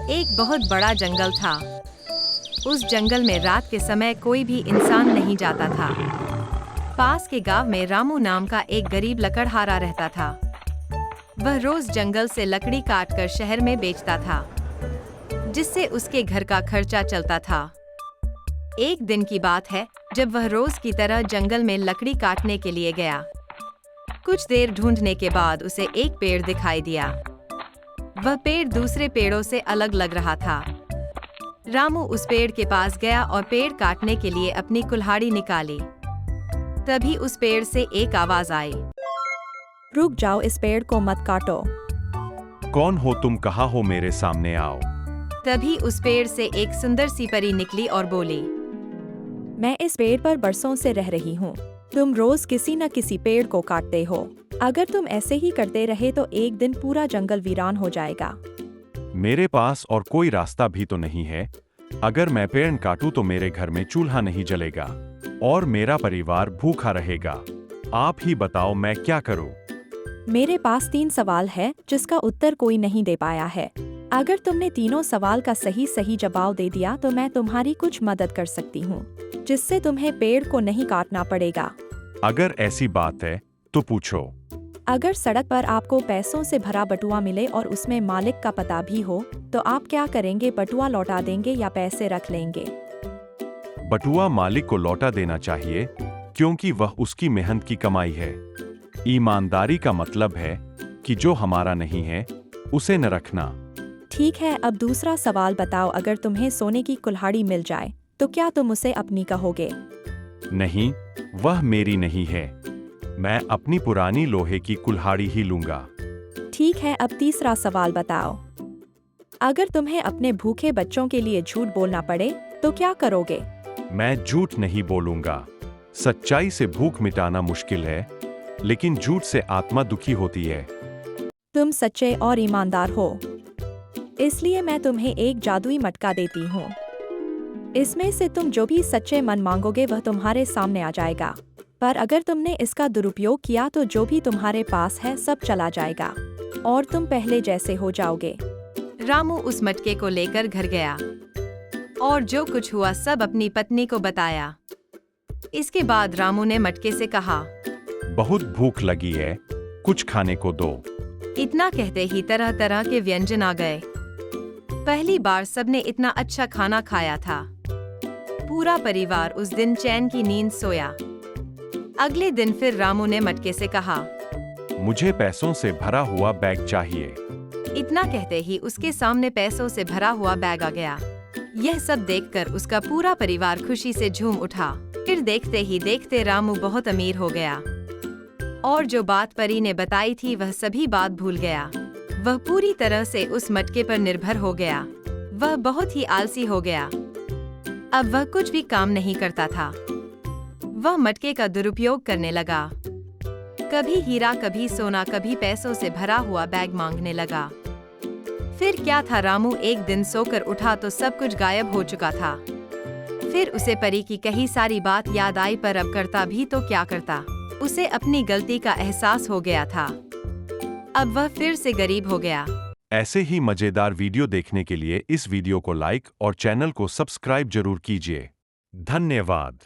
एक बहुत बड़ा जंगल था। उस जंगल में रात के समय कोई भी इंसान नहीं जाता था। पास के गांव में रामू नाम का एक गरीब लकड़हारा रहता था। वह रोज जंगल से लकड़ी काटकर शहर में बेचता था, जिससे उसके घर का खर्चा चलता था। एक दिन की बात है जब वह रोज की तरह जंगल में लकड़ी काटने के लिए गया। कुछ देर ढूंढने के बाद उसे एक पेड़ दिखाई दिया। वह पेड़ दूसरे पेड़ों से अलग लग रहा था। रामू उस पेड़ के पास गया और पेड़ काटने के लिए अपनी कुल्हाड़ी निकाली। तभी उस पेड़ से एक आवाज आई, रुक जाओ, इस पेड़ को मत काटो। कौन हो तुम, कहाँ हो, मेरे सामने आओ। तभी उस पेड़ से एक सुंदर सी परी निकली और बोली, मैं इस पेड़ पर बरसों से रह रही हूँ। तुम रोज किसी न किसी पेड़ को काटते हो। अगर तुम ऐसे ही करते रहे तो एक दिन पूरा जंगल वीरान हो जाएगा। मेरे पास और कोई रास्ता भी तो नहीं है। अगर मैं पेड़ काटूं तो मेरे घर में चूल्हा नहीं जलेगा और मेरा परिवार भूखा रहेगा। आप ही बताओ मैं क्या करूं? मेरे पास 3 सवाल है जिसका उत्तर कोई नहीं दे पाया है। अगर तुमने तीनों सवाल का सही जवाब दे दिया तो मैं तुम्हारी कुछ मदद कर सकती हूँ, जिससे तुम्हें पेड़ को नहीं काटना पड़ेगा। अगर ऐसी बात है तो पूछो। अगर सड़क पर आपको पैसों से भरा बटुआ मिले और उसमें मालिक का पता भी हो, तो आप क्या करेंगे? बटुआ लौटा देंगे या पैसे रख लेंगे? बटुआ मालिक को लौटा देना चाहिए, क्योंकि वह उसकी मेहनत की कमाई है। ईमानदारी का मतलब है कि जो हमारा नहीं है उसे न रखना। ठीक है, अब दूसरा सवाल बताओ। अगर तुम्हें सोने की कुल्हाड़ी मिल जाए तो क्या तुम उसे अपनी कहोगे? नहीं, वह मेरी नहीं है। मैं अपनी पुरानी लोहे की कुल्हाड़ी ही लूंगा। ठीक है, अब तीसरा सवाल बताओ। अगर तुम्हें अपने भूखे बच्चों के लिए झूठ बोलना पड़े तो क्या करोगे? मैं झूठ नहीं बोलूंगा। सच्चाई से भूख मिटाना मुश्किल है, लेकिन झूठ से आत्मा दुखी होती है। तुम सच्चे और ईमानदार हो, इसलिए मैं तुम्हें एक जादुई मटका देती हूँ। इसमें से तुम जो भी सच्चे मन मांगोगे वह तुम्हारे सामने आ जाएगा। पर अगर तुमने इसका दुरुपयोग किया तो जो भी तुम्हारे पास है सब चला जाएगा और तुम पहले जैसे हो जाओगे। रामू उस मटके को लेकर घर गया और जो कुछ हुआ सब अपनी पत्नी को बताया। इसके बाद रामू ने मटके से कहा, बहुत भूख लगी है, कुछ खाने को दो। इतना कहते ही तरह तरह के व्यंजन आ गए। पहली बार सबने इतना अच्छा खाना खाया था। पूरा परिवार उस दिन चैन की नींद सोया। अगले दिन फिर रामू ने मटके से कहा, मुझे पैसों से भरा हुआ बैग चाहिए। इतना कहते ही उसके सामने पैसों से भरा हुआ बैग आ गया। यह सब देखकर उसका पूरा परिवार खुशी से झूम उठा। फिर देखते ही देखते रामू बहुत अमीर हो गया और जो बात परी ने बताई थी वह सभी बात भूल गया। वह पूरी तरह से उस मटके पर निर्भर हो गया। वह बहुत ही आलसी हो गया। अब वह कुछ भी काम नहीं करता था। वह मटके का दुरुपयोग करने लगा। कभी हीरा, कभी सोना, कभी पैसों से भरा हुआ बैग मांगने लगा। फिर क्या था, रामू एक दिन सोकर उठा तो सब कुछ गायब हो चुका था। फिर उसे परी की कही सारी बात याद आई, पर अब करता भी तो क्या करता। उसे अपनी गलती का एहसास हो गया था। अब वह फिर से गरीब हो गया। ऐसे ही मजेदार वीडियो देखने के लिए इस वीडियो को लाइक और चैनल को सब्सक्राइब जरूर कीजिए। धन्यवाद।